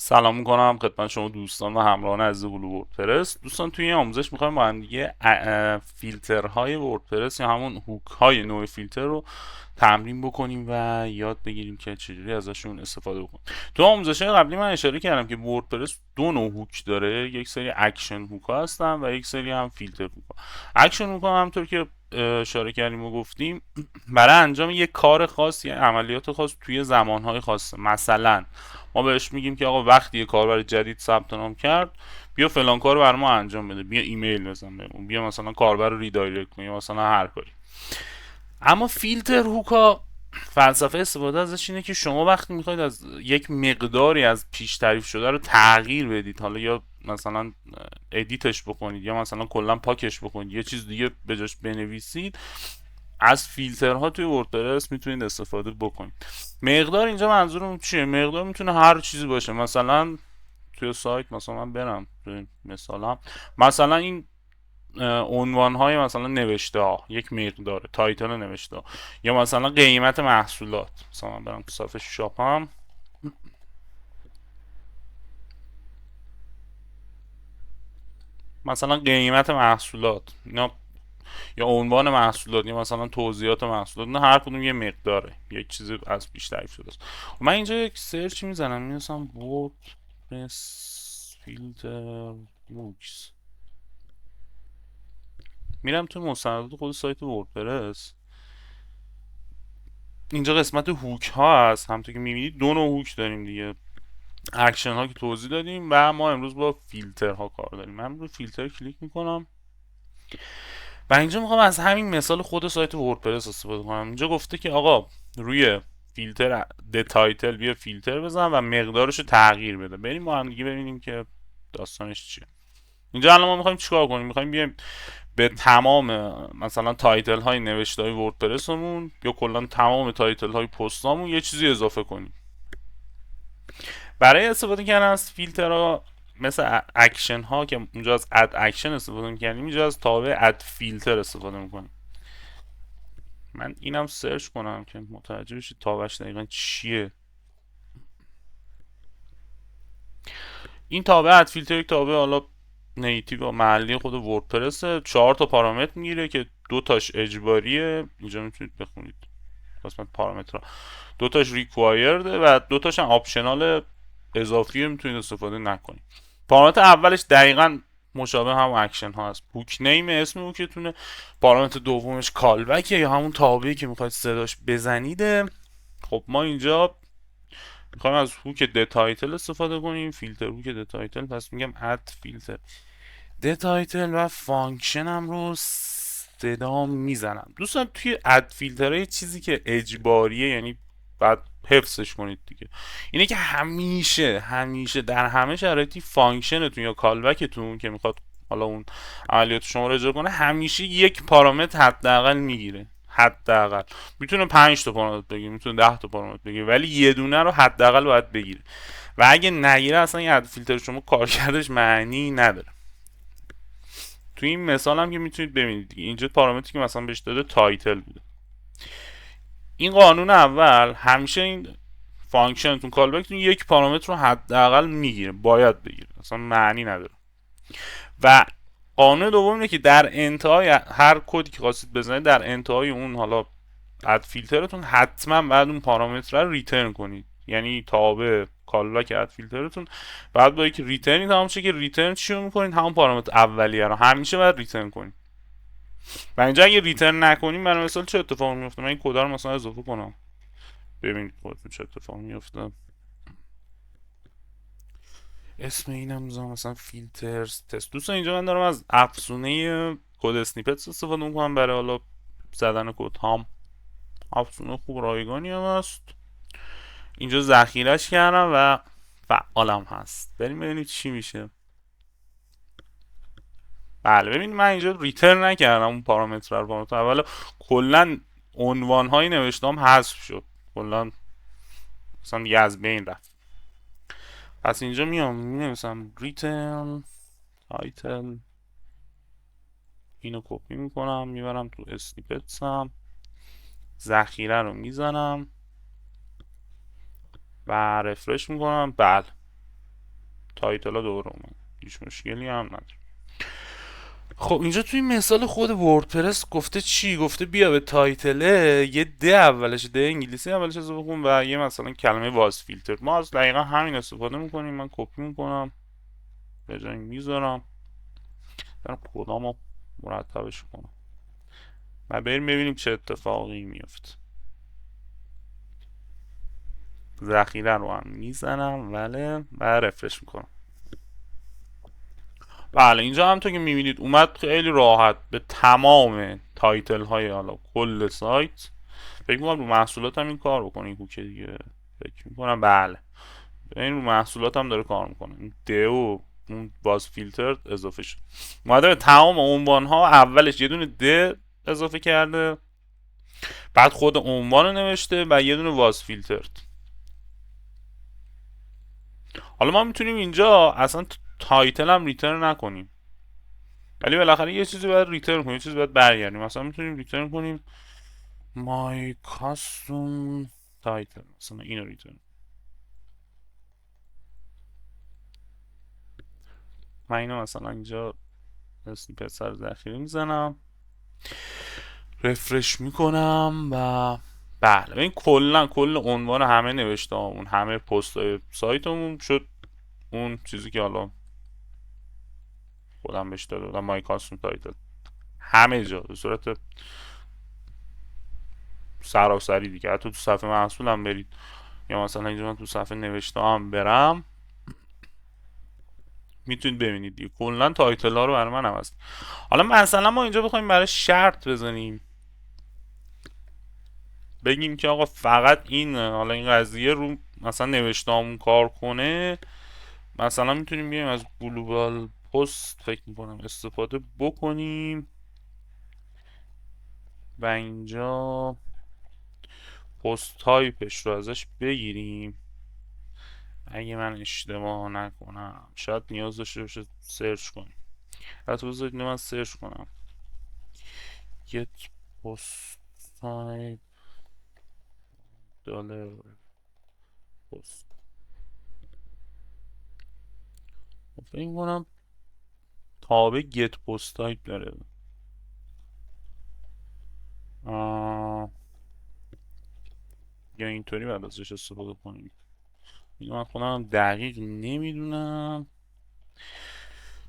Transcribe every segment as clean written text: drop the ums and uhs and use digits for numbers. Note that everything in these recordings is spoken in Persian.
سلام میکنم خدمت شما دوستان و همراهان عزیز گلو وردپرس. دوستان توی این آموزش میخوایم با هم دیگه فیلترهای وردپرس یا همون هوک های نوع فیلتر رو تمرین بکنیم و یاد بگیریم که چجوری ازشون استفاده بکنیم. تو آموزش قبلی من اشاره کردم که وردپرس دو نوع هوک داره، یک سری اکشن هوک ها هستن و یک سری هم فیلتر هوک ها. اکشن هوک ها همونطور که اشاره کردیم و گفتیم برای انجام یک کار خاص یا عملیات خاص توی زمانهای خاص. مثلا ما بهش میگیم که آقا وقتی یه کاربر جدید ثبت نام کرد بیا فلان کار برای ما انجام بده، بیا ایمیل بزن بهمون، بیا مثلا کاربر رو ریدایرکت کن یا مثلا هر کاری. اما فیلتر هوکا فلسفه استفاده ازش اینه که شما وقتی میخواید از یک مقداری از پیش تعریف شده رو تغییر بدید، حالا یا مثلا ادیتش بکنید یا مثلا کلا پاکش بکنید، یه چیز دیگه به جاش بنویسید، از فیلترها توی وردپرس میتونید استفاده بکنید. مقدار اینجا منظورم چیه؟ مقدار میتونه هر چیزی باشه. مثلا توی سایت مثلا من برم توی مثلا مثلا این عنوان های مثلا نوشته ها یک مقداره، تایتل نوشته ها، یا مثلا قیمت محصولات. مثلا من برم تو صفحه شاپم، مثلا قیمت محصولات اینا، یا عنوان محصولات، یا مثلا توضیحات محصولات، نه هر کدوم یه مقداره، یک چیزی از پیش تعریف شده است. من اینجا یک سرچ میزنم میرسم وردپرس فیلتر بوکس، میرم تو مستندات خود سایت وردپرس. اینجا قسمت هوک ها هست، همونطور که میبینید دو نوع هوک داریم دیگه، اکشن ها که توضیح دادیم و ما امروز با فیلتر ها کار داریم. من روی فیلتر کلیک میکنم و اینجا میخوام از همین مثال خود سایت وردپرس استفاده کنم. اینجا گفته که آقا روی فیلتر تایتل بیا فیلتر بزن و مقدارش رو تغییر بده. بریم با هم دیگه ببینیم که داستانش چیه. اینجا الان ما میخوایم چیکار کنیم؟ میخوایم بیایم به تمام مثلا تایتل های نوشته های وردپرسمون یا کلا تمام تایتل های پستامون یه چیزی اضافه کنیم. برای استفاده کردن از فیلترها مثل اکشن ها که اونجا از اد اکشن استفاده میکنیم، اینجا از تابع اد فیلتر استفاده میکنیم. من اینم سرچ کنم که متوجه بشید تابعش دقیقا چیه. این تابع اد فیلتر یک تابع حالا نیتیو و محلی خود وردپرس، 4 تا پارامتر میگیره که دو تاش اجباریه، اینجا میتونید بخونید قسمت پارامترها، دو تاش ریکوایرد و دو تاش هم آپشنال اضافی میتونید استفاده نکنید. پارامتر اولش دقیقا مشابه هم اکشن ها هست، هوک نیم اسم هوکتونه. پارامتر دومش کالبکه یا همون تابعی که میخواید صداش بزنید. خب ما اینجا میخوایم از هوک دتایتل استفاده کنیم، فیلتر هوک دتایتل، پس میگم اد فیلتر دتایتل و فانکشنم رو صدا میزنم. دوستان توی اد فیلترهای چیزی که اجباریه، یعنی بعد حفظش کنید دیگه، اینه که همیشه در همه شرایطی فانکشنتون یا کالبکتون که میخواد حالا اون عملیات شما رو اجرا کنه همیشه یک پارامتر حداقل میگیره. حداقل میتونه 5 تا پارامتر بگیره، میتونه 10 تا پارامتر بگیره، ولی یه دونه رو حداقل باید بگیره و اگه نگیره اصلا این اد فیلتر شما کارکردش معنی نداره. تو این مثال هم که میتونید ببینید دیگه، اینجا پارامتری که مثلا بهش داده تایتل بوده. این قانون اول، همیشه این فانکشنتون کالبکتون یک پارامتر رو حداقل میگیره، باید بگیره، اصلا معنی نداره. و قانون دوم اینه که در انتهای هر کدی که خواستید بزنید، در انتهای اون حالا اد فیلترتون حتما بعد اون پارامتر رو ریترن کنید، یعنی تابع کالبک اد فیلترتون بعد با یک ریترنی تمام شه که ریترن چی میکنید؟ همون پارامتر اولیه رو همیشه باید ریترن کنید. و اینجا اگه ریترن نکنیم برای مثال چه اتفاقی میفته؟ من این کد رو مثلا اضافه کنم ببینید خودتون چه اتفاقی میفته. اسم اینم میذارم مثلا فیلترز تست. دوستان اینجا من دارم از افزونه کد اسنیپت استفاده میکنم برای حالا زدن کد هام. افزونه خوب رایگانی هم هست. اینجا ذخیرش کردم و فعالم هست. بریم ببینید چی میشه. بله ببینید من اینجا ریترن نکردم اون پارامتر رو. پارامتر اول کلا عنوان های نوشتم حذف شد، کلا مثلا دیگه از بین رفت. پس اینجا میام مینویسم ریترن تایتل، اینو کپی میکنم میبرم تو اسنیپتس، هم ذخیره رو میزنم و رفرش میکنم. بله تایتل ها دوباره اومد، هیچ مشکلی هم نداره. خب اینجا توی مثال خود وردپرس گفته چی؟ گفته بیا به تایتله یه د اولش، د انگلیسی اولش اضافه کن و یه مثلا کلمه واز فیلتر. ما از دقیقا همین استفاده میکنیم. من کپی میکنم به جای میذارم، دارم کدامو مرتبش کنم و بریم ببینیم چه اتفاقی میفت. ذخیره رو هم میزنم و رفرش میکنم. بله اینجا همونطور که میبینید اومد خیلی راحت به تمام تایتل های حالا کل سایت. فکر میکنم رو محصولات هم این کار بکنه این هوک دیگه. فکر میکنم بله این رو محصولات هم داره کار میکنه. این دو اون باز فیلتر اضافه شد، اومده به تمام عنوان ها اولش یه دونه د اضافه کرده، بعد خود عنوان رو نوشته و یه دونه واز فیلتر. حالا ما میتونیم اینجا اصلا تایتل هم ریترن نکنیم، ولی بالاخره یه چیزی باید ریترن کنیم، یه چیزی باید برگردیم. مثلا میتونیم ریترن کنیم my custom title، مثلا اینو ریترن. من اینو مثلا اینجا اسم پسر ذخیره میزنم، رفرش میکنم و بله این کل عنوان همه نوشته همون همه پست های سایتمون شد اون چیزی که حالا خودم بهش داده بودم مای کاستوم تایتل. همه جا به صورت سراسری دیگه، حتی تو صفحه محصول هم برید یا مثلا اینجا من تو صفحه نوشته هم برم میتونید ببینید دیگه کلا تایتل ها رو برای من عوض. حالا مثلا ما اینجا بخوایم برای شرط بزنیم بگیم که آقا فقط این حالا این قضیه رو مثلا نوشتهامون کار کنه، مثلا میتونیم بیایم از گلوبال پست فکر میکنم استفاده بکنیم و اینجا پست تایپش رو ازش بگیریم. اگه من اشتباه نکنم شاید نیاز داشته باشه سرچ کنیم، حتی بذارید من سرچ کنم get post type dollar post. فکر کنم تابع get post type داره. یا اینطوری بعد ازش استفاده کنیم. اینو من خودم دقیق نمیدونم.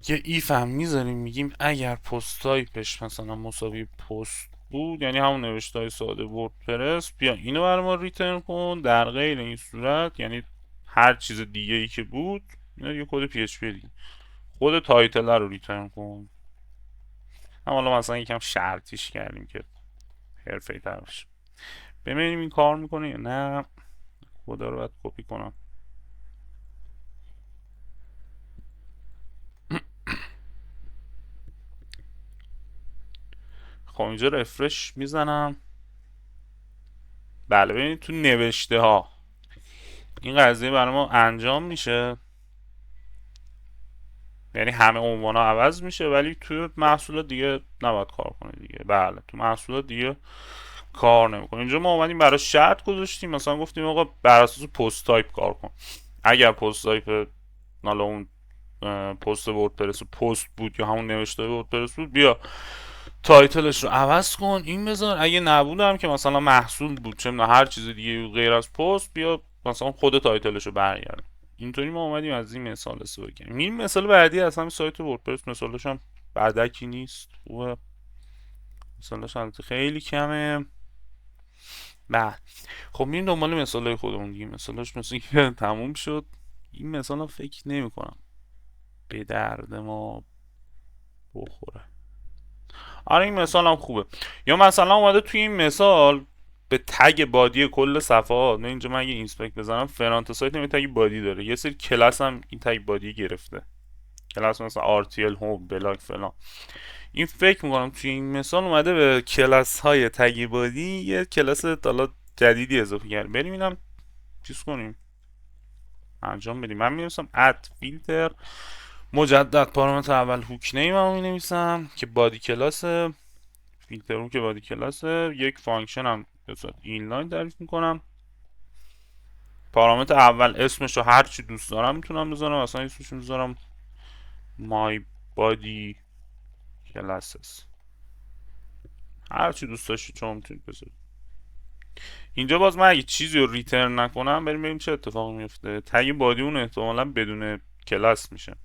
یه ایف هم میذاریم میگیم اگر پست تایپش مثلا مساوی پست بود، یعنی همون نوشته های ساده وردپرس، بیا اینو برای ما ریترن کن. در غیر این صورت یعنی هر چیز دیگه ای که بود اینا یه کد پی اچ پی دیگه خود تایتل رو ریترن کن. هم حالا مثلا یکم شرطیش کردیم که حرفه‌ای تر باشه. ببینیم این کار میکنه یا نه. خدا رو باید کپی کنم. خب اینجا رفرش میزنم. بله ببینید تو نوشته ها این قضیه برای ما انجام میشه، یعنی همه عنوان ها عوض میشه ولی تو محصولات دیگه نباید کار کنه دیگه. بله تو محصولات دیگه کار نمیکنه. اینجا ما اومدیم برای شرط گذاشتیم، مثلا گفتیم آقا بر اساس پست تایپ کار کن. اگر پست تایپ حالا اون پست وردپرس پست بود یا همون نوشته وردپرس بود بیا تایتلش رو عوض کن این بذار. اگه نبودم که مثلا محصول بود چه هر چیز دیگه غیر از پست بیا مثلا خود تایتلش رو برگرد. اینطوری ما اومدیم از این مثال استفاده کردیم. این مثال بعدی از همین سایت وردپرس، مثالش هم بعدکی نیست خوبه، مثالش البته خیلی کمه. بعد خب میریم دنبال مثال خودمون دیگه. مثالش مثل که تموم شد. این مثال هم فکر نمی کنم به درد ما بخوره. آره این مثال هم خوبه. یا مثلا اومده توی این مثال به تگ بادی کل صفحات، نه اینجا من اگه اینسپکت بزنم فرانت سایت هم تگ بادی داره، یه سری کلاس هم این تگ بادی گرفته، کلاس مثلا RTL هوم بلاک فلان. این فکر میکنم توی این مثال اومده به کلاس های تگ بادی یه کلاس حالا جدیدی اضافه کرد. بریم اینم چیز کنیم انجام بدیم. من می‌نویسم اد فیلتر مجدد پارامتر اول هوک نیم هم می‌نویسم که بادی کلاس فیلتر اون که بادی کلاس یک فانکشن هم به صورت اینلاین تعریف میکنم. پارامتر اول اسمش رو هر چی دوست دارم میتونم بذارم. اصلا اسمش رو میذارم my body classes. هر چی دوست داشتید شما میتونید بذارید. اینجا باز من اگه چیزی رو ریترن نکنم بریم ببینیم چه اتفاقی میفته. تگ بادی اون احتمالا بدون کلاس میشه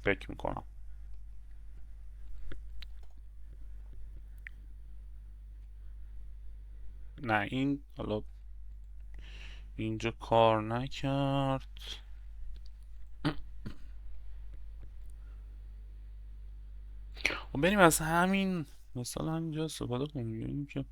فکر میکنم. نه این حالا اینجا کار نکرد. خب بریم از همین مثلا همینجا استفاده کنیم ببینیم که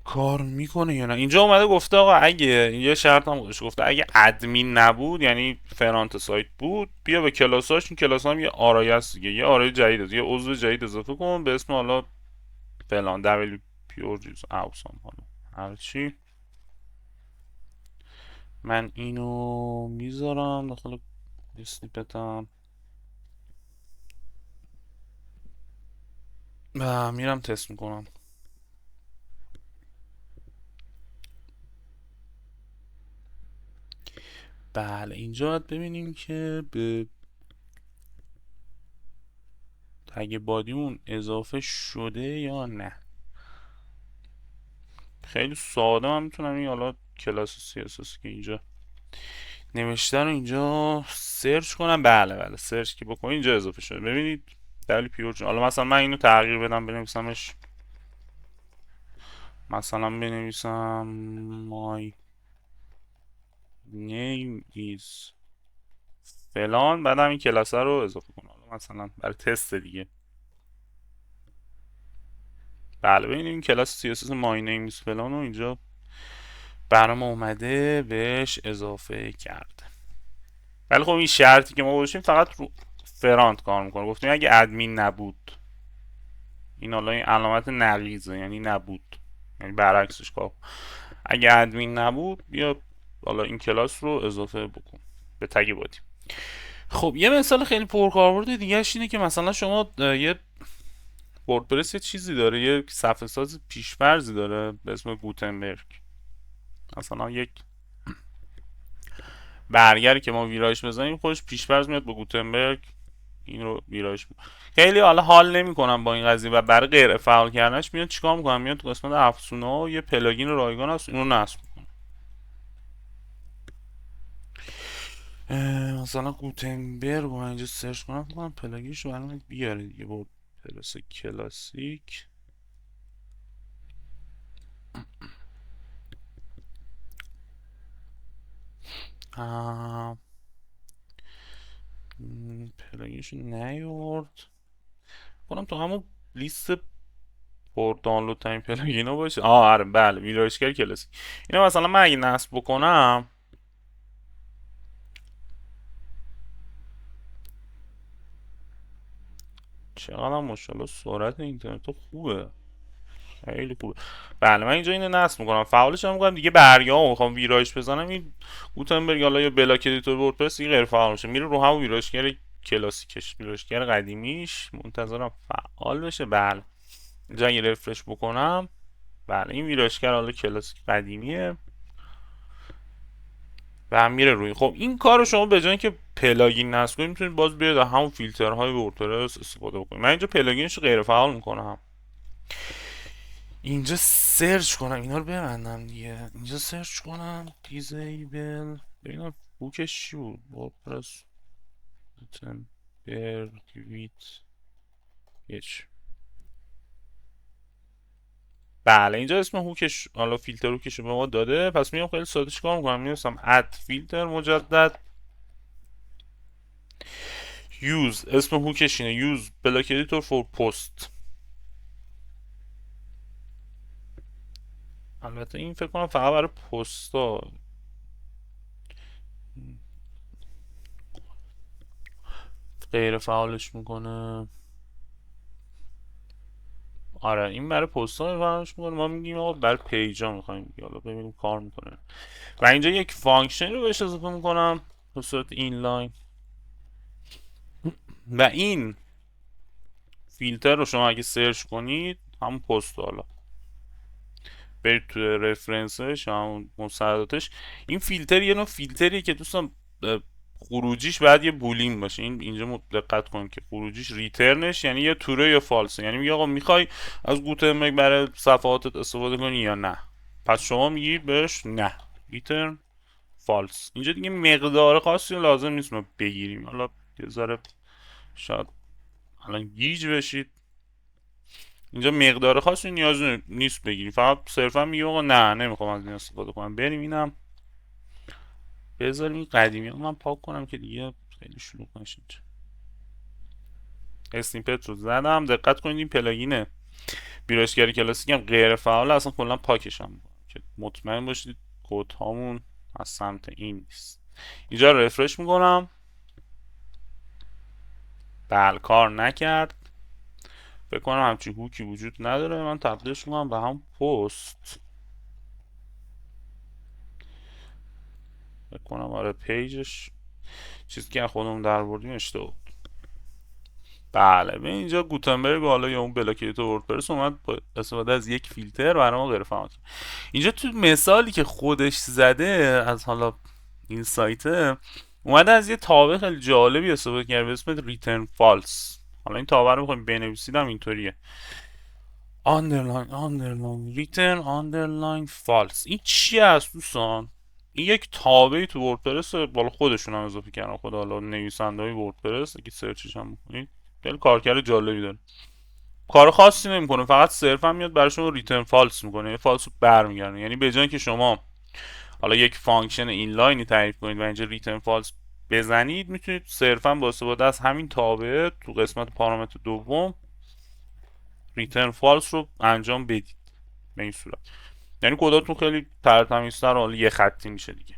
کار میکنه یا نه. اینجا اومده گفته آقا اگه یه شرط هم گفته اگه ادمین نبود یعنی فرانت سایت بود بیا به کلاساش. این کلاس هم یه آرای هست دیگه، یه آرای جدید هست. یه عضو جدید اضافه کن به اسم حالا فلان دبل پیور جیز اوسام. حالا هرچی من اینو میذارم داخل اسنیپتم و میرم تست میکنم. بله اینجا باید ببینیم که به تگ بادیمون اضافه شده یا نه. خیلی ساده من میتونم این حالا کلاس CSS که اینجا نوشته رو اینجا سرچ کنم. بله سرچ که بکنید اینجا اضافه شده. ببینید دبل پیور جون. حالا مثلا من اینو تغییر بدم بنویسمش مثلا بنویسم my name is فلان بعدم این کلاس رو اضافه کنم. حالا مثلا برای تست دیگه. بله ببینید این کلاس CSS my name is فلان رو اینجا برام اومده بهش اضافه کرده. ولی خب این شرطی که ما گذاشتیم فقط رو فرانت کار میکنه. گفتیم اگه ادمین نبود. این حالا این علامت نقیضه یعنی نبود، یعنی برعکسش کار. اگه ادمین نبود بیا حالا این کلاس رو اضافه بکن به تگ بادی. خب یه مثال خیلی پرکاربرد دیگهش اینه که مثلا شما یه وردپرس یه چیزی داره، یه صفحه ساز پیش‌فرضی داره به اسم گوتنبرگ. مثلا یک برگری که ما ویرایش بزنیم خودش پیش‌فرض میاد با گوتنبرگ این رو ویرایش میاد. خیلی حال نمیکنم با این قضیه و برای غیر فعال کردنش میاد چیکار میکنم، میاد تو قسمت افزونه ها یه پلاگین رایگان هست اینو نصب میکنم. مثلا گوتنبرگ رو اینجا سرچ کنم پلاگینش رو برام بیاره دیگه. با پرس کلاسیک پلاگینش نیورد کنم تو همون لیست پر دانلود ترین پلاگین ها باشه. آره بله ویرایشگر کلاسیک. اینا مثلا من اگه نصب بکنم چقدر ماشاءالله سرعت اینترنت خوبه، خیلی خوبه. بله من اینجا اینو نصب میکنم فعالش هم میکنم دیگه. برگه میخوام ویرایش بزنم این گوتنبرگ حالا یا بلاک ادیتور وردپرس دیگه غیر فعال میشه، میره رو همون ویرایشگر کلاسیکش، ویرایشگر قدیمیش. منتظرم فعال بشه. بله اینجا اگه رفرش بکنم بله این ویرایشگر حالا کلاسیک قدیمیه و هم میره روی. خب این کار رو شما به جای اینکه پلاگین نصب کنید میتونید باز بیاید همون فیلترهای وردپرس استفاده بکنید. من اینجا پلاگینش رو غیر فعال میکنم. اینجا سرچ کنم اینا رو ببندم دیگه. اینجا سرچ کنم دیزیبل ببینم بوکش چی بود. وردپرس گوتنبرگ ویت هیچ. بله اینجا اسم هوکش حالا فیلتر هوکش رو به ما داده. پس میام خیلی ساده چیکار میکنم میرسم اد فیلتر مجدد یوز اسم هوکش اینه یوز بلاک ادیتور فور پست. البته این فکر کنم فقط برای پستا غیر فعالش میکنه. آره این برای پستا فعالش میکنه. ما میگیم آقا برای پیجا میخوایم حالا ببینیم کار میکنه. و اینجا یک فانکشن رو بهش اضافه میکنم به صورت اینلاین و این فیلتر رو شما اگه سرچ کنید همون پست حالا برید توی رفرنسش همون مستنداتش. این فیلتر یه نوع فیلتریه که دوستان خروجیش باید یه بولین باشه. این اینجا دقت کن که خروجیش ریترنش یعنی یه توره یا فالسه، یعنی میگه آقا میخوای از گوتنبرگ برای صفحاتت استفاده کنی یا نه. پس شما میگید بهش نه، ریترن فالس. اینجا دیگه مقدار خاصی لازم نیست ما بگیریم. حالا یه ذره شاید الان گیج بشید، اینجا مقدار خاصی نیاز نیست بگیریم، فقط صرفا میگه آقا نه نمیخوام از این استفاده کنم. بریم اینم بذاریم این قدیمی ها من پاک کنم که دیگه خیلی شلوغ نشه. اسنیپت رو زدم. دقت کنید این پلاگین ویرایشگری کلاسیک هم غیر فعال، اصلا کلا پاکشم که مطمئن باشید کد هامون از سمت این نیست. اینجا رفرش میکنم، بله کار نکرد. فکر کنم همچین هوکی وجود نداره. من تبدیلش میکنم به هم پست. فکر کنم آره پیجش چیزی که خودمون در بردیم اشتباه. بله به اینجا گوتنبرگ حالا یا اون بلاک ادیتور وردپرس اومد با استفاده از یک فیلتر برای ما غیر فعال. اینجا تو مثالی که خودش زده از حالا این سایته اومده از یه تابع خیلی جالبی استفاده کرده به اسم ریترن فالس. حالا این تابع رو میخوایم بنویسیدم اینطوریه underline return underline false. این چی هست دوستان؟ این یک تابعی تو وردپرس، بالا خودشون هم اضافه کردن خود حالا نویسنده های وردپرس اگه سرچش هم بکنید خیلی کارکرد جالبی داره. کار خاصی نمیکنه، فقط صرفا میاد برای شما ریترن فالس میکنه، یه فالس رو برمیگردونه. یعنی به جای که شما حالا یک فانکشن اینلاینی تعریف کنید و اینجا ریترن فالس بزنید، میتونید صرفا با استفاده از همین تابع تو قسمت پارامتر دوم ریترن فالس رو انجام بدید به این صورت. یعنی کداتون خیلی ترتمیزتر حالا یه خطی میشه دیگه.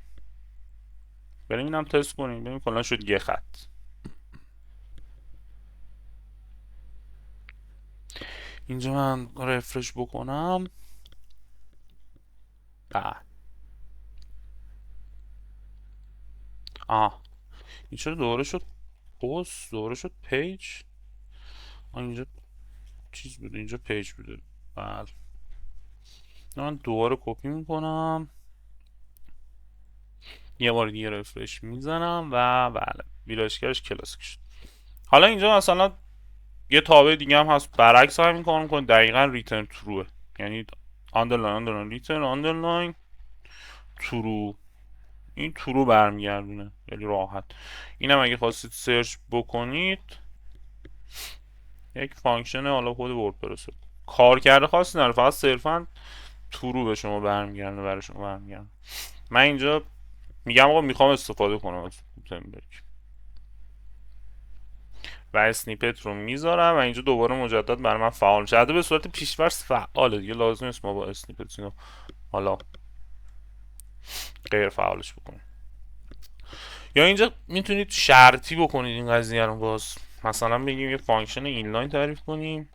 بریم اینم تست کنیم ببینیم کلا شد یه خط. اینجا من رفرش بکنم. این چرا دوباره شد پست، دوباره شد پیج. اینجا چیز بوده، اینجا پیج بوده. بله من دوباره کپی میکنم، یه بار دیگه رفرش میزنم و بله ویرایشگرش کلاسیک شد. حالا اینجا مثلا یه تابع دیگه هم هست برعکس همین کار میکنه، دقیقا ریترن تروه، یعنی underline ریترن underline ترو. این ترو برمیگردونه خیلی راحت. اینم اگه خواستید سرچ بکنید یک فانکشن حالا خود وردپرس کار کرده خاصی نداره، فقط صرفا ترو به شما برمیگردونه، برای شما برمیگردونه. من اینجا میگم آقا میخوام استفاده کنم از گوتنبرگ و اسنیپت رو میذارم و اینجا دوباره مجدد برای من فعال شده به صورت پیش‌فرض فعاله دیگه، لازم نیست ما با اسنیپت اینو حالا غیر فعالش بکنیم. یا اینجا میتونید شرطی بکنید این قضیه رو. باز مثلا بگیم یه فانکشن اینلاین تعریف کنیم،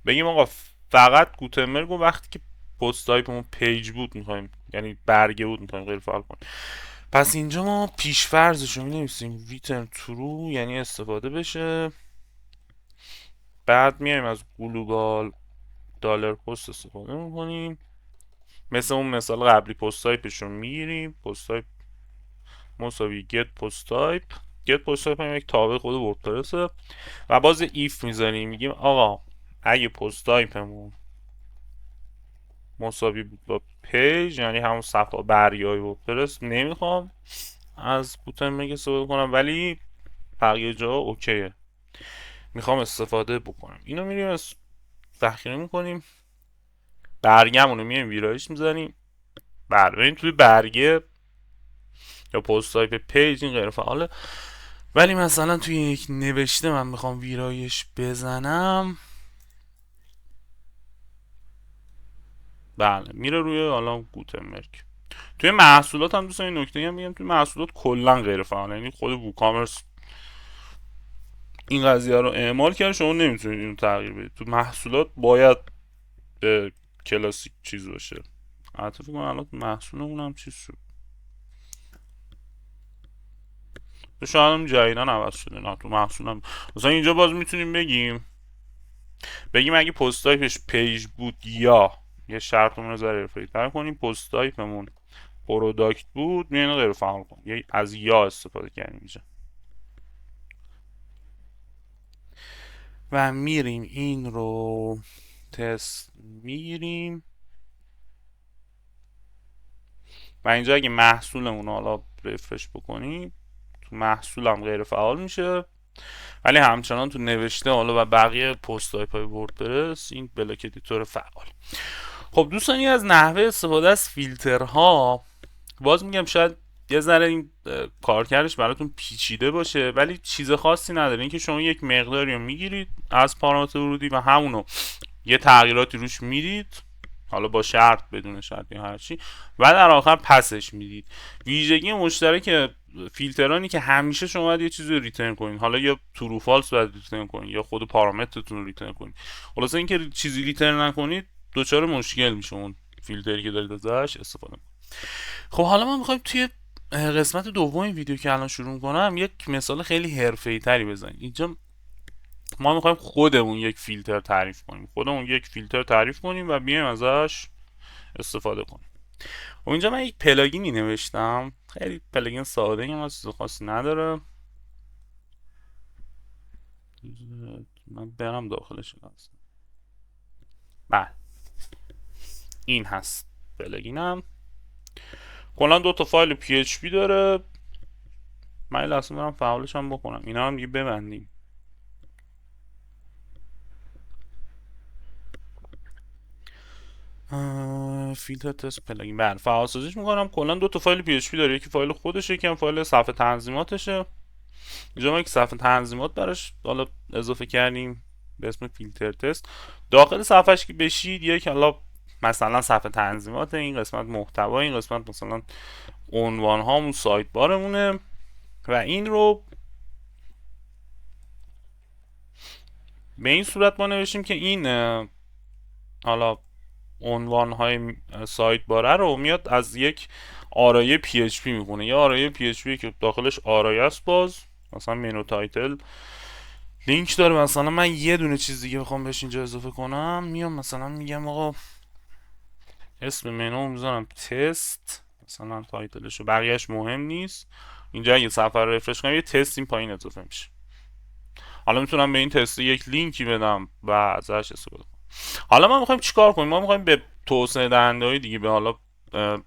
بگیم آقا فقط گوتنبرگ رو وقتی که پست تایپمون پیج بود میخوایم، یعنی برگه بود میخوایم غیر فعال کنیم. پس اینجا ما پیش‌فرضش رو می‌نویسیم ریترن ترو یعنی استفاده بشه. بعد میایم از گلوبال دلار پست استفاده میکنیم، مثل اون مثال قبلی پست تایپش رو میگیریم، پست تایپ مساوی get post type. get post type هم یک تابع خود وردپرسه و باز if میذاریم، میگیم آقا اگه پست تایپمون مساوی بود با پیج یعنی همون صفحه برگه های وردپرس، نمیخوام از گوتنبرگ استفاده کنم ولی بقیه جا اوکیه میخوام استفاده بکنم. اینو میریم ذخیره میکنیم، برگمون رو میایم ویرایش میزنیم. ببین توی برگه یا پست تایپ پیج این غیر فعاله، ولی مثلا توی یک نوشته من میخوام ویرایش بزنم، بله میره روی حالا گوتنبرگ. توی محصولات هم دوستان این نکته هم میگم، توی محصولات کلا غیر فعاله، یعنی خود ووکامرس این قضیه رو اعمال کرده، شما نمیتونید اینو تغییر بدید. تو محصولات باید به کلاسیک چیز باشه. البته فکر کنم الان محصولمون هم چیز شد، شاید هم جدیدن عوض شده. نه تو محصولم مثلا اینجا باز میتونیم بگیم اگه پست تایپش پیج بود یا یه شرطمون رو ذره حرفه‌ای‌تر کنیم. پست تایپمون پروداکت بود، میایم غیر فعال کنیم، یه از یا استفاده کردیم اینجا و میریم این رو تست میگیریم و اینجا اگه محصولمون رو حالا رفرش بکنیم تو محصولم غیر فعال میشه، ولی همچنان تو نوشته حالا و بقیه پست تایپ های وردپرس این بلاک ادیتور فعال. خب دوستان، این از نحوه استفاده از فیلترها. باز میگم شاید یه ذره این کارکردش براتون پیچیده باشه، ولی چیز خاصی نداره. اینکه شما یک مقداری رو میگیرید از پارامتر ورودی و همونو یه تغییراتی روش میدید، حالا با شرط بدون شرط یا هرچی، و در آخر پسش میدید. ویژگی مشترک فیلترانی که همیشه شما باید یه چیزی رو ریترن کنید، حالا یا ترو فالس باید ریترن کنید یا خود پارامترتون رو ریترن کنید. خلاصه اینکه چیزی ریترن نکنید دچار مشکل میشه اون فیلتری که دارید ازش استفاده کنید. خب حالا ما میخوایم توی قسمت دوم این ویدیو که الان شروع کنم یک مثال خیلی حرفه‌ای تری بزنیم. اینجا ما میخوایم خودمون یک فیلتر تعریف کنیم و بیایم ازش استفاده کنیم. و اینجا من یک پلاگینی نوشتم، خیلی پلاگین ساده ای، هم چیز خاصی نداره. من برم داخلش هست. بله این هست پلاگینم. کلا 2 تا فایل PHP داره. من لازم برم فعالش هم بکنم، اینا هم دیگه ببندیم. فیلتر تست پلاگین، بله فعال سازیش میکنم. کلا 2 تا فایل PHP داره، یکی فایل خودشه، یکی هم فایل صفحه تنظیماتشه. اینجا ما یک صفحه تنظیمات براش حالا اضافه کردیم به اسم فیلتر تست. داخل صفحهش که بشید یک حالا مثلا صفحه تنظیمات، این قسمت محتوا، این قسمت مثلا عنوان هامون، سایت بارمونه، و این رو به این صورت ما نوشتیم که این حالا عنوان های سایت باره رو میاد از یک آرایه PHP میخونه، یه آرایه PHP که داخلش آرایه است، باز مثلا منو تایتل لینک داره. مثلا من یه دونه چیز دیگه بخوام بهش اینجا اضافه کنم، میام مثلا میگم آقا اسم منو میذارم تست، مثلا تایتلش و بقیهش مهم نیست. اینجا اگه صفحه رو رفرش کنم یه تست این پایین اضافه میشه. حالا میتونم به این تست یک لینکی بدم و ازش استفاده کنم. حالا ما میخوایم چیکار کنیم؟ ما میخوایم به توسعه دهنده های دیگه، به حالا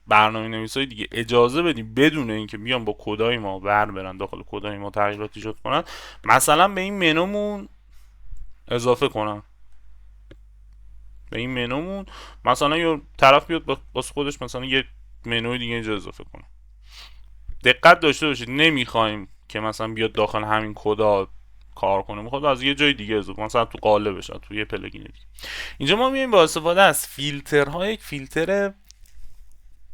برنامه نویس های دیگه اجازه بدیم بدون اینکه بیان با کدای ما برن داخل کدای ما تغییرات ایجاد کنن، مثلا به این منومون اضافه کنن. به این منومون مثلا یه طرف بیاد واسه خودش مثلا یه منوی دیگه اینجا اضافه کنه. دقت داشته باشید نمیخوایم که مثلا بیاد داخل همین کدا کار کنه، میخواد از یه جای دیگه اضافه، مثلا تو قالبش، تو یه پلاگین دیگه. اینجا ما میایم با استفاده از فیلترها یک فیلتر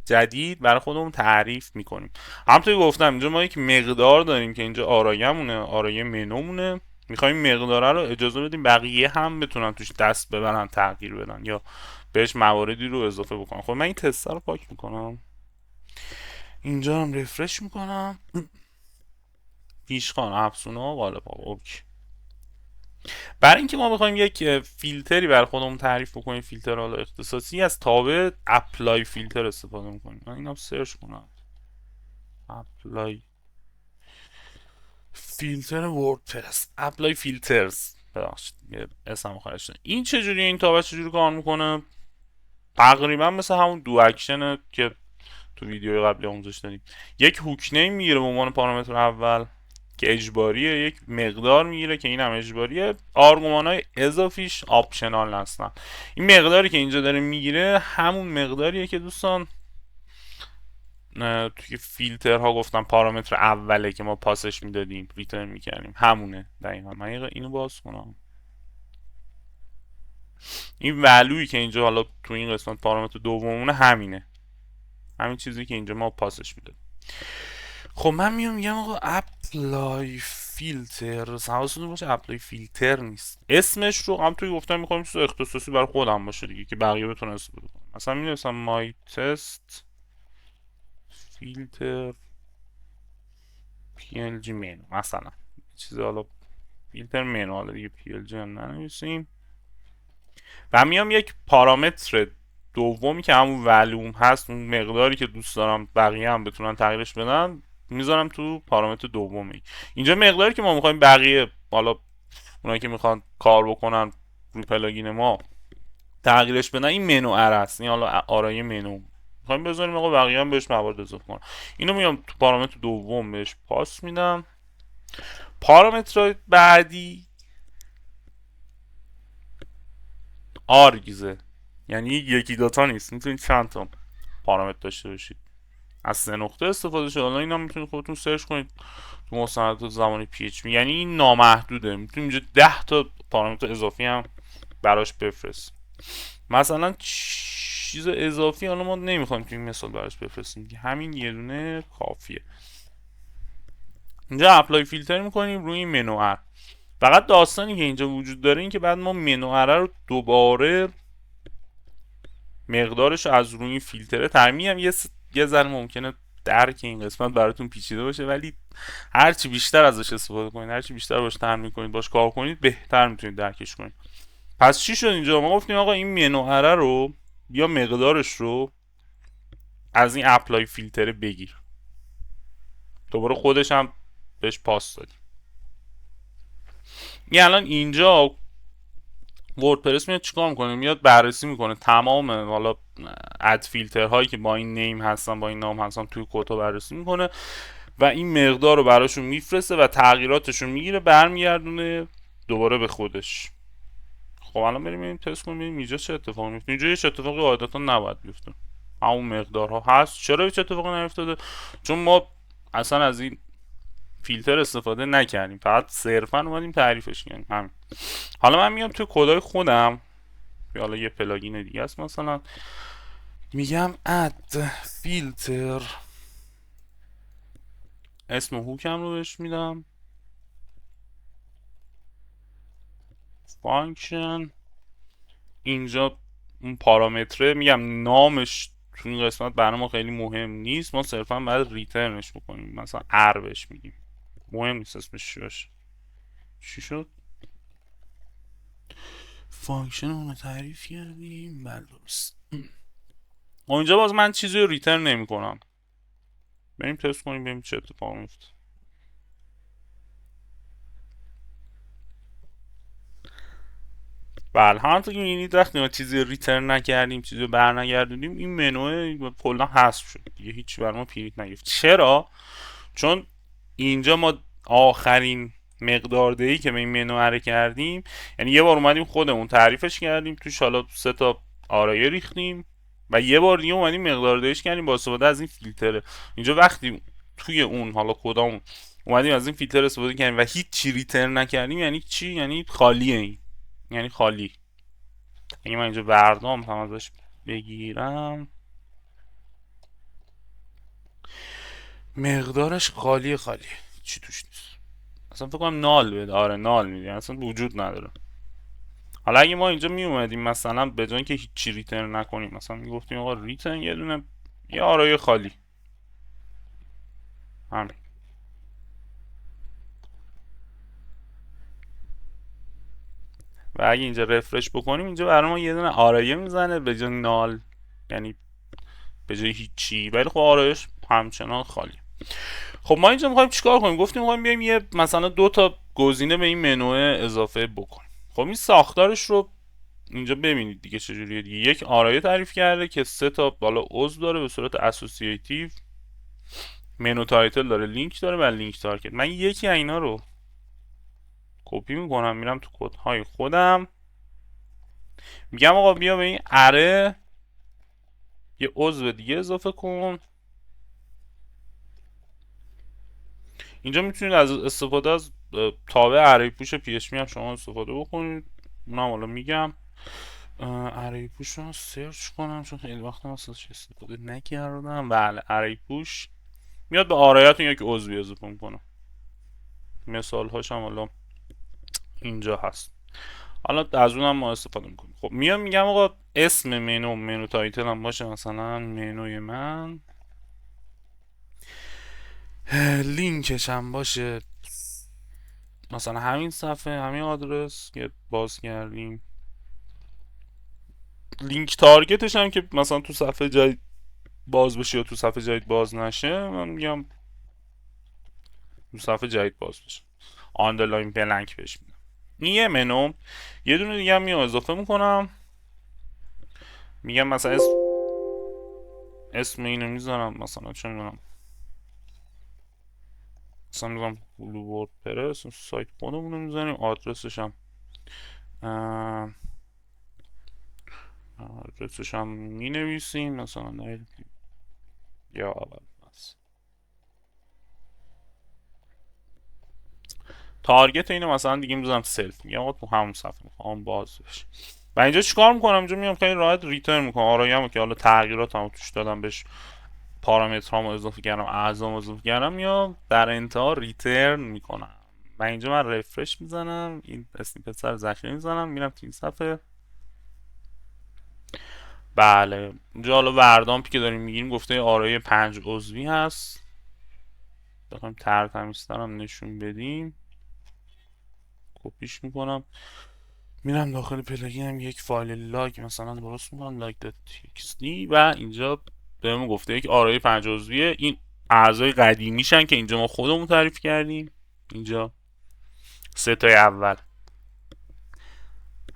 جدید برای خودمون تعریف میکنیم. همونطور که گفتم اینجا ما یک مقدار داریم که اینجا آرایمونه، آرایه منومونه. میخوایم مقداره رو اجازه بدیم بقیه هم بتونن توش دست ببرن، تغییر بدن یا بهش مواردی رو اضافه بکنن. خب من این تست رو پاک میکنم، اینجا هم رفرش میکنم. پیشخوان افزونا و قالب ها. اوکی. برای اینکه ما بخوایم یک فیلتری برای خودمون تعریف بکنیم، فیلتر حالا اختصاصی، از تابع اپلای فیلتر استفاده میکنیم. من اینم سرچ کنم، اپلای فیلتر وردپرس، اپلای فیلترز، ببخشید یه اسم آخرش. این چجوری این تابع چجوری کار میکنه؟ تقریبا مثل همون دو اکشن که تو ویدیوی قبلی آموزش دادیم. یک هوک نیم میگیره به عنوان پارامتر اول که اجباریه، یک مقدار میگیره که این هم اجباریه، آرگومان‌های اضافیش آپشنال هستن. این مقداری که اینجا داره میگیره همون مقداریه که دوستان توی فیلترها گفتم پارامتر اوله که ما پاسش میدادیم، ریترن میکردیم، همونه دقیقا. من اینو باز کنم، این ولویی که اینجا حالا تو این قسمت پارامتر دومونه همینه، همین چیزی که اینجا ما پاسش میدادیم. خب من میگم آقا اپلای فیلتر، حواستون باشه اپلای فیلتر نیست، اسمش رو هم توی گفتم میخوام چیز اختصاصی برای خودم باشه دیگه که بقیه بتونن استفاده کنن. مثلا می‌نویسم مای تست فیلتر PLG منو، مثلا چیز حالا فیلتر منو، حالا دیگه PLG هم ننویسیم. و میام یک پارامتر دومی که همون ولوم هست، اون مقداری که دوست دارم بقیه هم بتونن تغییرش بدن، میذارم تو پارامتر دومی. اینجا مقداری که ما میخوایم بقیه، حالا اونایی که میخوان کار بکنن روی پلاگین ما تغییرش بدن، این منو ار است. این حالا آرای منو میخوایم بذاریم، آقا بقیه هم بهش موارد اضافه کنن. اینو میام تو پارامتر دوم بهش پاس میدم. پارامتر بعدی آرگزه، یعنی یکی دوتا نیست، میتونید چند تا پارامتر داشته باشید. از 3 نقطه استفاده شده. حالا اینا میتونید خودتون سرچ کنید تو مستندات زمانی پی اچ پی. یعنی این نامحدوده، میتونید اینجا 10 تا پارامتر اضافی هم براش بفرست. مثلا چیز اضافی حالا ما نمیخوایم تو این مثال براش بفرستیم، همین یه دونه کافیه. اینجا اپلای فیلتر میکنیم روی این منو ار. فقط داستانی که اینجا وجود داره این که بعد ما منو ار رو دوباره مقدارش از روی این فیلتره تعیین هم یه ذره ممکنه درک این قسمت براتون پیچیده باشه، ولی هرچی بیشتر ازش استفاده کنید، هرچی بیشتر باش تمرین کنید، باش کار کنید، بهتر میتونید درکش کنید. پس چی شد اینجا؟ ما گفتیم آقا این منو اره رو یا مقدارش رو از این اپلای فیلتره بگیر. دوباره خودش هم بهش پاس دادیم. این الان اینجا وردپرس میاد چیکار میکنه؟ میاد بررسی میکنه تمام حالا اد فیلتر هایی که با این نیم هستن، با این نام هستن، توی کتا بررسی میکنه و این مقدار رو براشون میفرسته و تغییراتشون میگیره، برمیگردونه دوباره به خودش. خب الان بریم تست کنیم ببینیم اینجا چه اتفاقی میفته. اینجا هیچ اتفاقی قاعدتا نباید بیفته، همون مقدارها هست. چرا هیچ اتفاقی نیفتاده؟ چون ما اصلا از این فیلتر استفاده نکردیم، فقط صرفا اومدیم تعریفش کردیم. همین. حالا من میام تو کدای خودم، حالا یه پلاگین دیگه است، مثلا میگم اد فیلتر، اسم هوکم رو بهش میدم فانکشن. اینجا اون پارامتره میگم نامش تو این قسمت برای ما خیلی مهم نیست، ما صرفا باید ریترنش بکنیم، مثلا ار بهش میگیم، مهم نیست اسمش چی باشه. چی شد؟ فانکشن اون رو تعریف کردیم، بله درست. اونجا باز من چیزی رو ریترن نمی کنم. بریم تست کنیم ببینیم چه اتفاقی میفته. بله همونطور که میبینید وقتی ما چیزی رو ریترن نکردیم، چیزی رو برنگردونیم، این منوه کلا حذف شد دیگه، هیچی برای ما پرینت نگرفت. چرا؟ چون اینجا ما آخرین مقدار دهی که به این منو اره کردیم، یعنی یه بار اومدیم خودمون تعریفش کردیم، توش حالا 3 تا آرایه ریختیم و یه بار دیگه اومدیم مقدار دهیش کردیم با استفاده از این فیلتره. اینجا وقتی توی اون حالا کدامون اومدیم از این فیلتر استفاده کردیم و هیچ چی ریترن نکردیم، یعنی چی؟ یعنی خالیه. این یعنی خالی. اگه من اینجا بردام هم ازش بگیرم، مقدارش خالی چی توش نیست. اصلا فکر کنم نال بده. آره نال میده، اصلا وجود نداره. حالا اگه ما اینجا می اومدیم مثلا به جای اینکه هیچی ریترن نکنیم، مثلا میگفتیم آقا ریترن یه دونه یه آرای خالی، همین. و اگه اینجا رفرش بکنیم، اینجا برای ما یه دونه آرایه میزنه به جای نال، یعنی به جای هیچی، ولی خب آرایش همچنان خالی. خب ما اینجا میخوایم چیکار کنیم؟ گفتیم میخوایم بیایم یه مثلا 2 تا گزینه به این منو اضافه بکنیم. خب این ساختارش رو اینجا ببینید دیگه چجوریه دیگه. یک آرایه تعریف کرده که 3 تا بالا عضو داره به صورت اسوسییتیو، منو تایتل داره، لینک داره و لینک تارگت. من یکی از اینا رو کپی میکنم، میرم تو کدهای خودم، میگم آقا بیا به این اره یه عضو دیگه اضافه کن. اینجا میتونید از استفاده از تابع اره پوش پی اچ پی هم شما استفاده بکنید. اونم حالا میگم اره پوش رو سرچ کنم چون خیلی وقت ازش استفاده نکردم. بله اره پوش میاد به آرایتون یک عضوی اضافه میکنه. مثال هاش هم حالا اینجا هست، حالا از اونم ما استفاده میکنیم. خب میام میگم آقا اسم منو تایتل هم باشه، مثلا منوی من، لینکش هم باشه مثلا همین صفحه، همین آدرس که باز کردیم. لینک تارگتش هم که مثلا تو صفحه جدید باز بشه یا تو صفحه جدید باز نشه، من میگم تو صفحه جدید باز بشه، آندرلاین بلنک بهش میدم. این یه منو. یه دونه دیگه هم میام اضافه میکنم، میگم مثلا اسم اینو میذارم، مثلا چه میدونم، مثلا میذارم هلو وردپرس، سایت خودمون رو میذاریم، آدرسش هم مینویسیم مثلا یا اول بس. تارگت اینو مثلا دیگه میذارم سلف، میگم آقا تو همون صفحه میخوام باز بشه. و اینجا چیکار میکنم؟ اینجا میام خیلی راحت ریترن میکنم آرایمو که حالا تغییراتمو توش دادم، بهش پارامترامو اضافه کردم، اعضامو اضافه کردم، یا در انتها ریترن میکنم. و اینجا من رفرش میزنم، این اسنیپت سر ذخیره میزنم، میرم تو این صفحه. بله اینجا حالا وردامپی که داریم میگیریم گفته آرای 5 عضوی هست، بخوایم تمیزترم نشون بدیم، کپیش میکنم، میرم داخل پلاگینم یک فایل لاگ مثلا درست میکنم، لاگ.txt، و اینجا بهمون گفته که آرای 5 عضویه، این اعضای قدیمیشن که اینجا ما خودمون تعریف کردیم. اینجا سه تای اول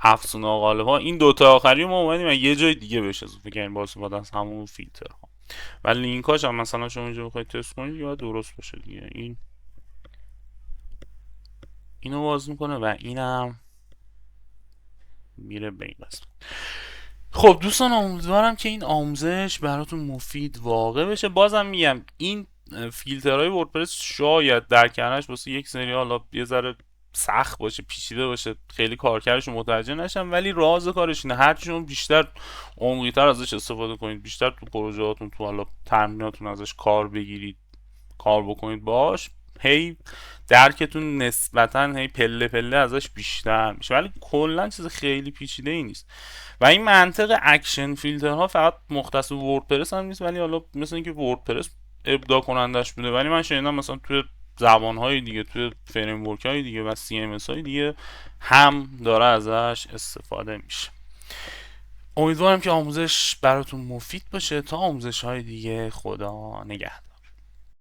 افسون غالب ها، این دوتا آخری ما اومدیم یه جای دیگه بهش اضافه کردیم با استفاده از همون فیلتر ها. و لینکاش هم مثلا شما اینجا بخواید تست کنید یا درست باشه دیگه، اینو باز میکنه و اینم میره به این قسمت. خب دوستان امیدوارم که این آموزش براتون مفید واقع بشه. بازم میگم این فیلترهای وردپرس شاید در کردنش واسه یک سری حالا یه ذره سخت باشه، پیچیده باشه، خیلی کارکردش متوجه نشم، ولی راز کارش اینه هر چون بیشتر عمقی‌تر ازش استفاده کنید، بیشتر تو پروژهاتون، تو حالا تمریناتون ازش کار بگیرید، کار بکنید باش، هی درکتون نسبتا هی پله پله ازش بیشتر میشه، ولی کلا چیز خیلی پیچیده ای نیست. و این منطق اکشن فیلترها فقط مختص وردپرس هم نیست، ولی حالا مثل اینکه وردپرس ابداع کنندش بوده، ولی من شنیدم مثلا توی زبانهای دیگه، توی فریم ورک های دیگه و CMS های دیگه هم داره ازش استفاده میشه. امیدوارم که آموزش براتون مفید باشه. تا آموزش های دیگه، خدا نگهدار.